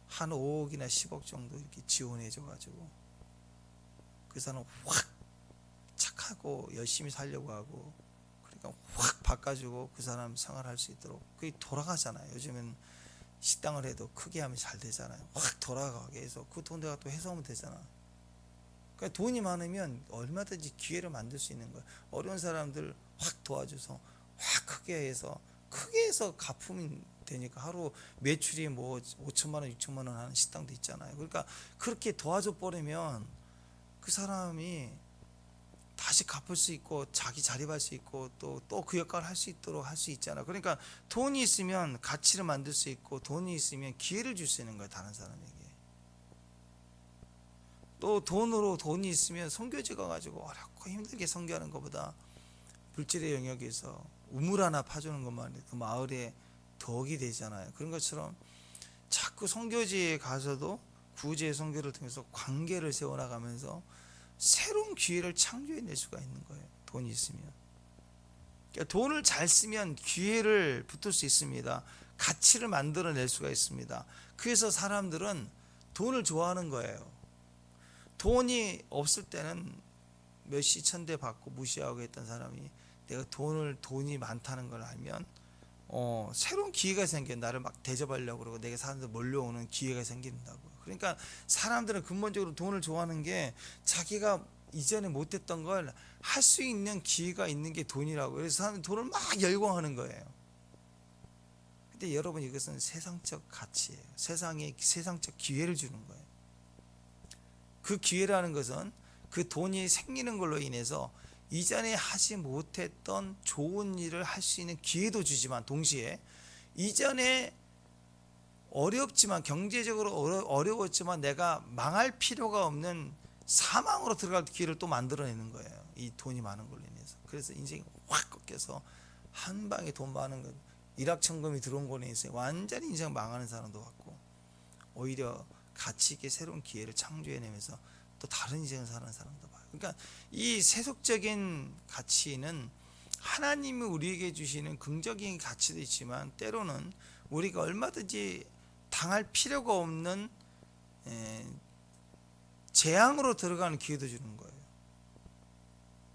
5억이나 10억 정도 이렇게 지원해줘 가지고 그 사람 확 착하고 열심히 살려고 하고, 그러니까 확 바꿔주고 그 사람 생활할 수 있도록 그게 돌아가잖아요. 요즘은 식당을 해도 크게 하면 잘 되잖아요. 확 돌아가게 해서 그 돈 내가 또 해소하면 되잖아. 그러니까 돈이 많으면 얼마든지 기회를 만들 수 있는 거예요. 어려운 사람들 확 도와줘서 확 크게 해서 갚으면 되니까 하루 매출이 뭐 5천만 원, 6천만 원 하는 식당도 있잖아요. 그러니까 그렇게 도와줘 버리면 그 사람이 다시 갚을 수 있고 자기 자립할 수 있고 또 그 역할을 할 수 있도록 할 수 있잖아요. 그러니까 돈이 있으면 가치를 만들 수 있고 돈이 있으면 기회를 줄 수 있는 거예요. 다른 사람에게. 또 돈이 있으면 선교지가 가지고 어렵고 힘들게 선교하는 것보다 물질의 영역에서 우물 하나 파주는 것만 그 마을에 덕이 되잖아요. 그런 것처럼 자꾸 선교지에 가서도 구제의 선교를 통해서 관계를 세워나가면서 새로운 기회를 창조해낼 수가 있는 거예요. 돈이 있으면. 그러니까 돈을 잘 쓰면 기회를 붙을 수 있습니다. 가치를 만들어낼 수가 있습니다. 그래서 사람들은 돈을 좋아하는 거예요. 돈이 없을 때는 몇시 천대 받고 무시하고 했던 사람이 내가 돈이 많다는 걸 알면 새로운 기회가 생겨. 나를 막 대접하려고 그러고 내게 사람들 몰려오는 기회가 생긴다고. 그러니까 사람들은 근본적으로 돈을 좋아하는 게 자기가 이전에 못했던 걸 할 수 있는 기회가 있는 게 돈이라고. 그래서 사람들은 돈을 막 열광하는 거예요. 근데 여러분, 이것은 세상적 가치예요. 세상적 기회를 주는 거예요. 그 기회라는 것은 그 돈이 생기는 걸로 인해서 이전에 하지 못했던 좋은 일을 할 수 있는 기회도 주지만 동시에 이전에 어렵지만 경제적으로 어려웠지만 내가 망할 필요가 없는 사망으로 들어갈 기회를 또 만들어내는 거예요. 이 돈이 많은 걸로 인해서. 그래서 인생이 확 꺾여서 한 방에 돈 많은 것, 일확천금이 들어온 걸로 인해서 완전히 인생 망하는 사람도 봤고, 오히려 가치 있게 새로운 기회를 창조해내면서 또 다른 인생을 사는 사람도 봐요. 그러니까 이 세속적인 가치는 하나님이 우리에게 주시는 긍정적인 가치도 있지만, 때로는 우리가 얼마든지 당할 필요가 없는 재앙으로 들어가는 기회도 주는 거예요.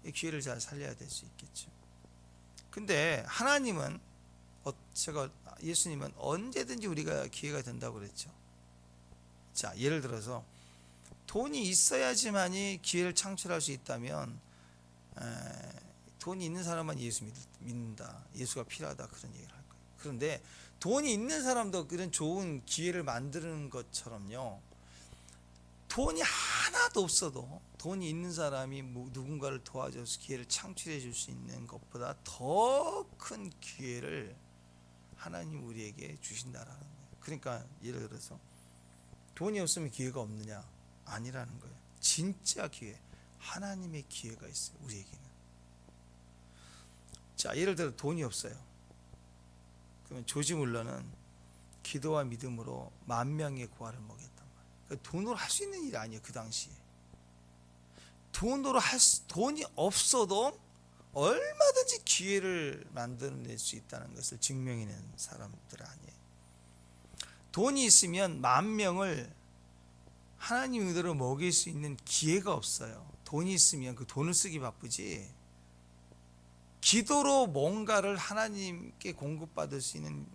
이 기회를 잘 살려야 될 수 있겠죠. 근데 하나님은, 예수님은 언제든지 우리가 기회가 된다고 그랬죠. 자, 예를 들어서 돈이 있어야지만이 기회를 창출할 수 있다면, 돈이 있는 사람만 예수 믿는다, 예수가 필요하다, 그런 얘기를 할 거예요. 그런데 돈이 있는 사람도 그런 좋은 기회를 만드는 것처럼요, 돈이 하나도 없어도 돈이 있는 사람이 누군가를 도와줘서 기회를 창출해 줄 수 있는 것보다 더 큰 기회를 하나님 우리에게 주신다라는 거예요. 그러니까 예를 들어서 돈이 없으면 기회가 없느냐? 아니라는 거예요. 진짜 기회, 하나님의 기회가 있어요, 우리에게는. 자, 예를 들어 돈이 없어요. 그러면 조지 물러는 기도와 믿음으로 10,000명의 고아를 먹였단 말이에요. 그러니까 돈으로 할 수 있는 일이 아니에요. 그 당시에 돈이 없어도 얼마든지 기회를 만들어낼 수 있다는 것을 증명해낸 사람들 아니에요. 돈이 있으면 10,000명을 하나님 의대로 먹일 수 있는 기회가 없어요. 돈이 있으면 그 돈을 쓰기 바쁘지, 기도로 뭔가를 하나님께 공급받을 수 있는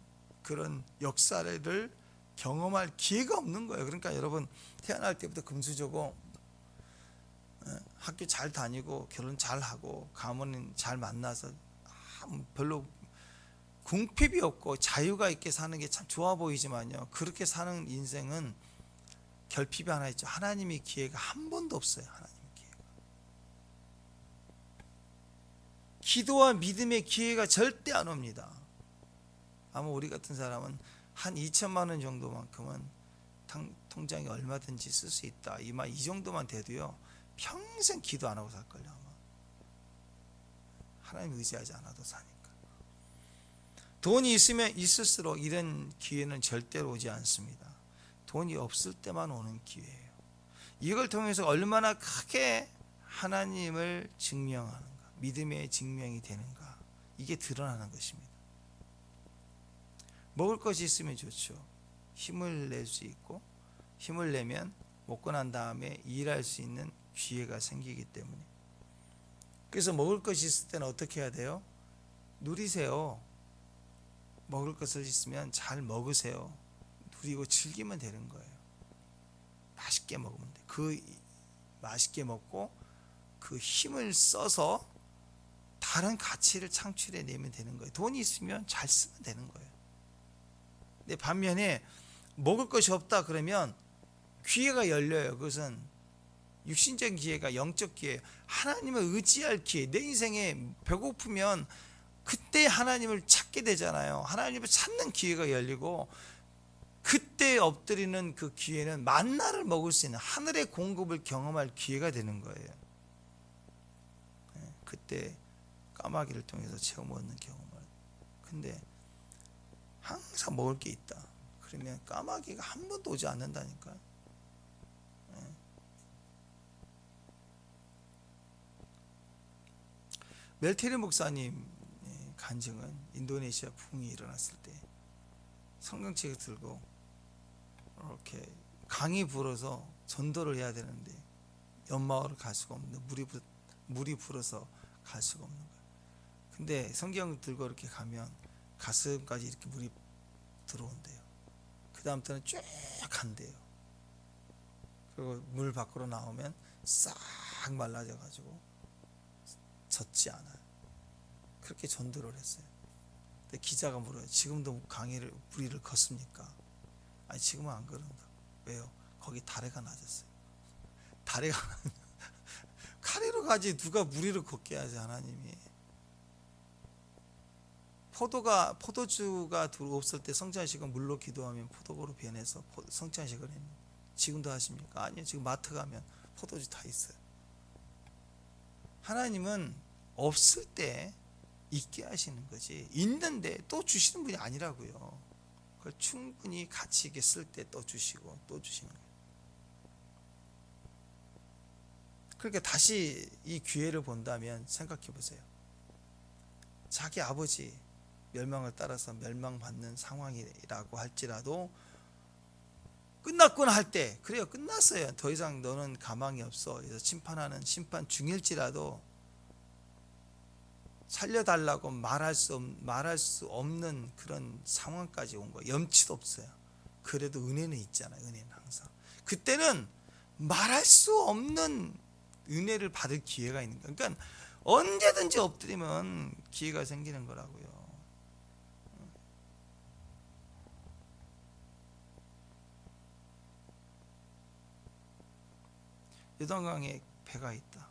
그런 역사를 경험할 기회가 없는 거예요. 그러니까 여러분, 태어날 때부터 금수저고, 학교 잘 다니고 결혼 잘 하고 가문 잘 만나서 별로 궁핍이 없고 자유가 있게 사는 게 참 좋아 보이지만요, 그렇게 사는 인생은 결핍이 하나 있죠. 하나님의 기회가 한 번도 없어요. 하나님의 기회가, 기도와 믿음의 기회가 절대 안 옵니다. 아마 우리 같은 사람은 한 2천만 원 정도만큼은 통장에 얼마든지 쓸 수 있다, 이 정도만 돼도요, 평생 기도 안 하고 살걸요. 아마 하나님 의지하지 않아도 사니까. 돈이 있으면 있을수록 이런 기회는 절대로 오지 않습니다. 돈이 없을 때만 오는 기회예요. 이걸 통해서 얼마나 크게 하나님을 증명하는가, 믿음의 증명이 되는가, 이게 드러나는 것입니다. 먹을 것이 있으면 좋죠. 힘을 낼 수 있고, 힘을 내면 먹고 난 다음에 일할 수 있는 기회가 생기기 때문에. 그래서 먹을 것이 있을 때는 어떻게 해야 돼요? 누리세요. 먹을 것을 있으면 잘 먹으세요. 누리고 즐기면 되는 거예요. 맛있게 먹으면 돼. 그 맛있게 먹고 그 힘을 써서 다른 가치를 창출해 내면 되는 거예요. 돈이 있으면 잘 쓰면 되는 거예요. 근데 반면에 먹을 것이 없다 그러면 기회가 열려요. 그것은 육신적인 기회가 영적 기회, 하나님을 의지할 기회. 내 인생에 배고프면 그때 하나님을 찾게 되잖아요. 하나님을 찾는 기회가 열리고, 그때 엎드리는 그 기회는 만나를 먹을 수 있는 하늘의 공급을 경험할 기회가 되는 거예요. 그때 까마귀를 통해서 채워 먹는 경험을. 근데 항상 먹을 게 있다 그러면 까마귀가 한 번도 오지 않는다니까요. 멜테리 목사님 간증은 인도네시아 붕이 일어났을 때 성경책을 들고 이렇게 강이 불어서 전도를 해야 되는데 연마을을 갈 수가 없는데 물이 불어서 갈 수가 없는 거예요. 근데 성경을 들고 이렇게 가면 가슴까지 이렇게 물이 들어온대요. 그 다음부터는 쭉 간대요. 그리고 물 밖으로 나오면 싹 말라져 가지고 젖지 않아요. 그렇게 전도를 했어요. 근데 기자가 물어요. 지금도 무리를 걷습니까? 아니, 지금은 안 그런다. 왜요? 거기 다래가 낮았어요. 다래가 카레로 가지 누가 무리를 걷게 하지, 하나님이. 포도주가 없을 때 성찬식은 물로 기도하면 포도고로 변해서 성찬식을 했는데 지금도 하십니까? 아니요. 지금 마트 가면 포도주 다 있어요. 하나님은 없을 때 있게 하시는 거지, 있는데 또 주시는 분이 아니라고요. 그걸 충분히 가치 있게 쓸 때 또 주시고 또 주시는 거예요. 그러니까 다시 이 기회를 본다면 생각해 보세요. 자기 아버지 멸망을 따라서 멸망받는 상황이라고 할지라도 끝났구나 할 때, 그래요, 끝났어요, 더 이상 너는 가망이 없어, 그래서 심판하는 심판 중일지라도 살려달라고 말할 수 없는 그런 상황까지 온 거예요. 염치도 없어요. 그래도 은혜는 있잖아요. 은혜는 항상. 그때는 말할 수 없는 은혜를 받을 기회가 있는 거예요. 그러니까 언제든지 엎드리면 기회가 생기는 거라고요. 요단강에 배가 있다.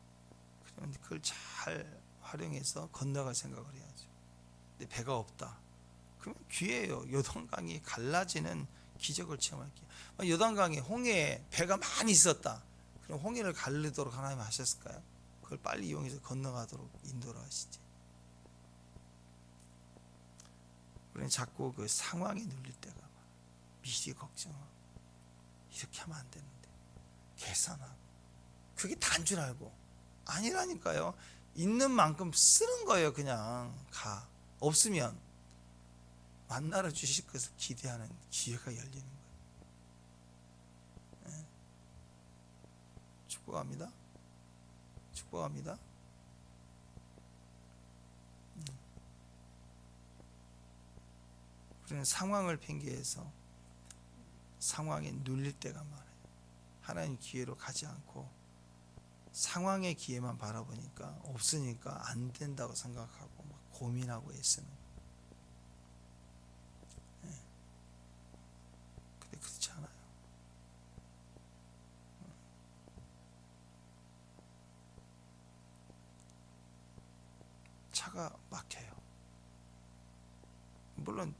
그러면 그걸 잘 활용해서 건너갈 생각을 해야죠. 근데 배가 없다. 그러면 기회예요. 요단강이 갈라지는 기적을 체험할게요. 요단강에 홍해에 배가 많이 있었다. 그럼 홍해를 가르도록 하나님 하셨을까요? 그걸 빨리 이용해서 건너가도록 인도를 하시지. 우리는 자꾸 그 상황에 눌릴 때가 미리 걱정하고 이렇게 하면 안 되는데 계산하고 그게 다인 줄 알고 아니라니까요. 있는 만큼 쓰는 거예요. 그냥 가. 없으면 만나러 주실 것을 기대하는 기회가 열리는 거예요. 네. 축복합니다. 축복합니다. 우리는 상황을 핑계해서 상황에 눌릴 때가 많아요. 하나님 기회로 가지 않고 상황의 기회만 바라보니까 없으니까 안 된다고 생각하고 막 고민하고 애쓰는. 네. 근데 그렇지 않아요. 차가 막혀요. 물론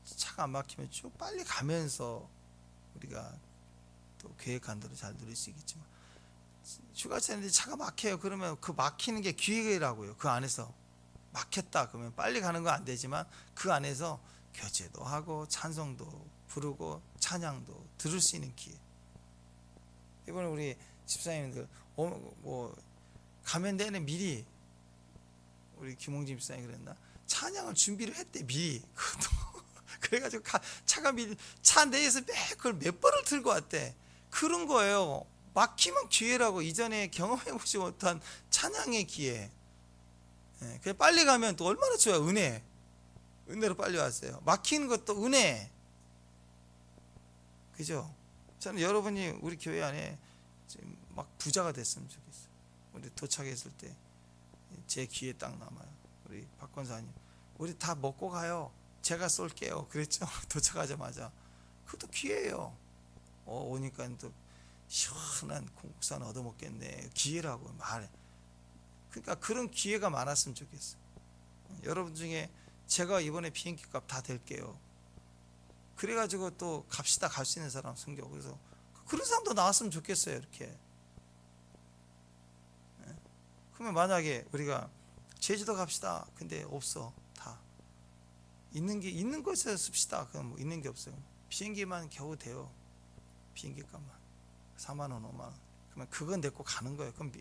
차가 안 막히면 쭉 빨리 가면서 우리가 또 계획한 대로 잘 누릴 수 있겠지만 휴가차인데 차가 막혀요. 그러면 그 막히는 게 기회라고요. 그 안에서 막혔다 그러면 빨리 가는 건 안 되지만 그 안에서 교제도 하고 찬송도 부르고 찬양도 들을 수 있는 기회. 이번에 우리 집사님들 뭐 가면 내내 미리 우리 김홍진 집사님 그랬나 찬양을 준비를 했대 미리. 그래가지고 차가 미리 차 내에서 그걸 몇 번을 들고 왔대. 그런 거예요. 막히면 기회라고. 이전에 경험해보지 못한 찬양의 기회. 예, 그래 빨리 가면 또 얼마나 좋아요. 은혜로 빨리 왔어요. 막히는 것도 은혜. 그죠? 저는 여러분이 우리 교회 안에 막 부자가 됐으면 좋겠어요. 우리 도착했을 때 제 귀에 딱 남아요. 우리 박 권사님 우리 다 먹고 가요. 제가 쏠게요. 그랬죠? 도착하자마자. 그것도 기회예요. 오니까 또 시원한 콩국산 얻어먹겠네. 기회라고 말해. 그러니까 그런 기회가 많았으면 좋겠어요. 여러분 중에 제가 이번에 비행기 값 다 댈게요. 그래가지고 또 갑시다 갈 수 있는 사람 숨겨. 그래서 그런 사람도 나왔으면 좋겠어요. 이렇게. 그러면 만약에 우리가 제주도 갑시다. 근데 없어. 다 있는 곳에서 씁시다. 그럼 뭐 있는 게 없어요. 비행기만 겨우 돼요. 비행기 값만 4만 원, 5만 원. 그러면 그건 내고 가는 거예요. 그럼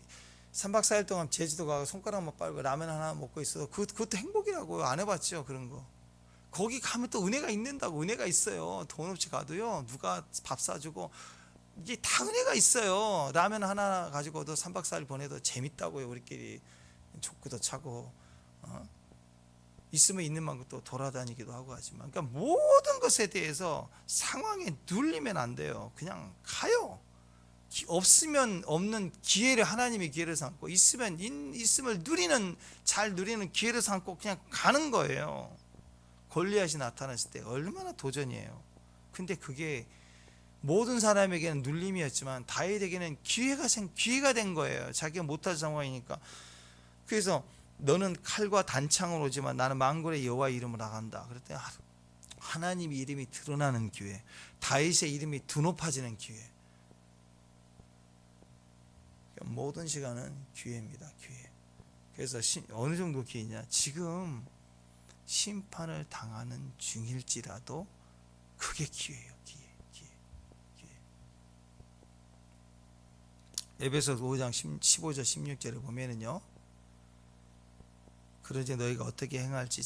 3박 4일 동안 제주도 가고 손가락만 빨고 라면 하나 먹고 있어도 그것도 행복이라고요. 안 해봤죠 그런 거. 거기 가면 또 은혜가 있는다고. 은혜가 있어요. 돈 없이 가도요. 누가 밥 사주고 이게 다 은혜가 있어요. 라면 하나 가지고도 3박 4일 보내도 재밌다고요. 우리끼리 족구도 차고 있으면 있는 만큼 또 돌아다니기도 하고 하지만, 그러니까 모든 것에 대해서 상황에 눌리면 안 돼요. 그냥 가요. 없으면 없는 기회를 하나님의 기회를 삼고 있으면 있음을 잘 누리는 기회를 삼고 그냥 가는 거예요. 골리앗이 나타났을 때 얼마나 도전이에요. 근데 그게 모든 사람에게는 눌림이었지만 다윗에게는 기회가 된 거예요. 자기가 못할 상황이니까. 그래서 너는 칼과 단창으로 오지만 나는 만군의 여호와 이름으로 나간다. 그랬더니 하나님의 이름이 드러나는 기회, 다윗의 이름이 드높아지는 기회. 모든 시간은 기회입니다. 기회. 그래서 어느 정도 기회냐? 지금 심판을 당하는 중일지라도 그게 기회예요. 기회. 에베소서 5장 15절 16절에 보면은요. 그러지 너희가 어떻게 행할지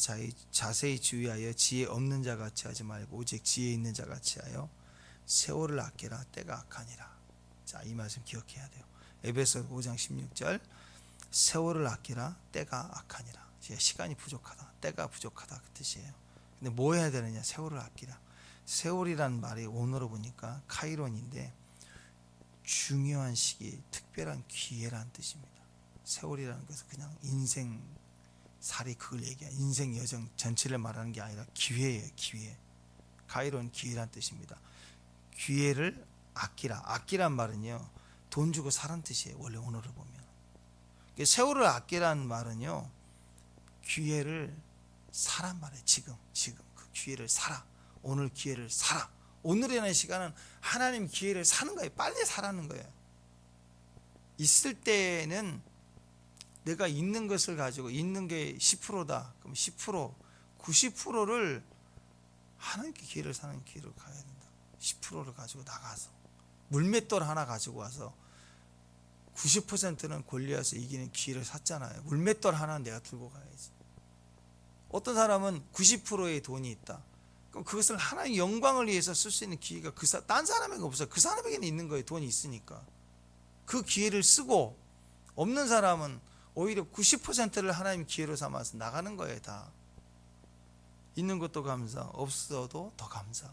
자세히 주의하여 지혜 없는 자 같이 하지 말고 오직 지혜 있는 자 같이 하여 세월을 아끼라 때가 악하니라. 자, 이 말씀 기억해야 돼요. 에베소서 5장 16절 세월을 아끼라 때가 악하니라. 시간이 부족하다, 때가 부족하다 그 뜻이에요. 근데 뭐 해야 되느냐? 세월을 아끼라. 세월이란 말이 오늘로 보니까 카이론인데 중요한 시기, 특별한 기회란 뜻입니다. 세월이라는 것은 그냥 인생 살이 그걸 얘기해요. 인생 여정 전체를 말하는 게 아니라 기회예요. 기회. 카이론 기회란 뜻입니다. 기회를 아끼라. 아끼란 말은요, 돈 주고 사란 뜻이에요. 원래 언어를 보면. 세월을 아끼란 말은요, 기회를 사란 말이에요. 지금 그 기회를 살아. 오늘 기회를 살아. 오늘이라는 시간은 하나님 기회를 사는 거예요. 빨리 사라는 거예요. 있을 때는 내가 있는 것을 가지고, 있는 게 10%다. 그럼 10%, 90%를 하나님께 기회를 사는 기회를 가야 된다. 10%를 가지고 나가서 물맷돌 하나 가지고 와서 90%는 골리앗을 이기는 기회를 샀잖아요. 물맷돌 하나는 내가 들고 가야지. 어떤 사람은 90%의 돈이 있다. 그럼 그것을 하나님의 영광을 위해서 쓸 수 있는 기회가 딴 사람에게 없어요. 그 사람에게는 있는 거예요. 돈이 있으니까. 그 기회를 쓰고, 없는 사람은 오히려 90%를 하나님 기회로 삼아서 나가는 거예요. 다. 있는 것도 감사, 없어도 더 감사.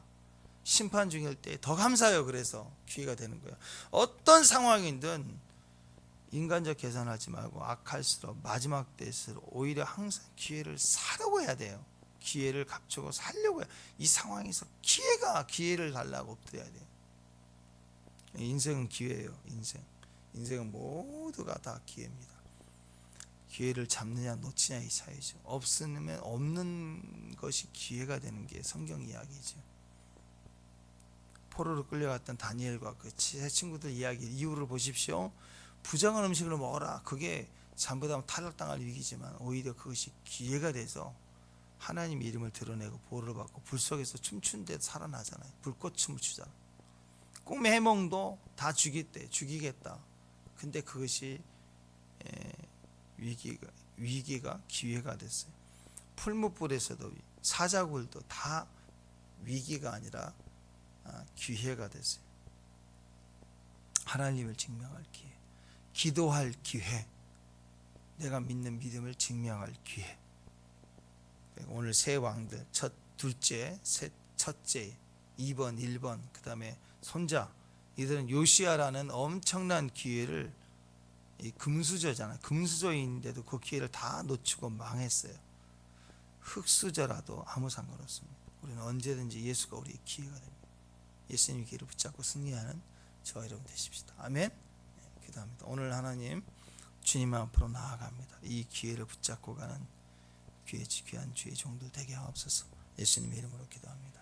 심판 중일 때 더 감사해요. 그래서 기회가 되는 거예요. 어떤 상황이든 인간적 계산하지 말고 악할수록 마지막 때일수록 오히려 항상 기회를 사려고 해야 돼요. 기회를 값주고 살려고 해요. 이 상황에서 기회를 달라고 엎드려야 돼요. 인생은 기회예요. 인생은 모두가 다 기회입니다. 기회를 잡느냐 놓치냐 이 차이죠. 없으면 없는 것이 기회가 되는 게 성경 이야기죠. 포로로 끌려갔던 다니엘과 그 세 친구들 이야기 이유를 보십시오. 부정한 음식을 먹어라. 그게 잘못하면 탈락당할 위기지만 오히려 그것이 기회가 돼서 하나님 이름을 드러내고 보호를 받고 불 속에서 춤춘 데 살아나잖아요. 불꽃춤을 추잖아. 꿈의 해몽도 다 죽이겠다. 근데 그것이 위기가 기회가 됐어요. 풀무불에서도 사자굴도 다 위기가 아니라 기회가 됐어요. 하나님을 증명할 기회, 기도할 기회, 내가 믿는 믿음을 증명할 기회. 오늘 세 왕들, 둘째, 첫째, 2번, 1번, 그 다음에 손자, 이들은 요시야라는 엄청난 기회를, 금수저잖아요. 금수저인데도 그 기회를 다 놓치고 망했어요. 흙수저라도 아무 상관없습니다. 우리는 언제든지 예수가 우리의 기회가 됩니다. 예수님의 기회를 붙잡고 승리하는 저와 여러분 되십시다. 아멘. 기도합니다. 오늘 하나님 주님 앞으로 나아갑니다. 이 기회를 붙잡고 가는 귀한 주의 종들 되게 하옵소서. 예수님의 이름으로 기도합니다.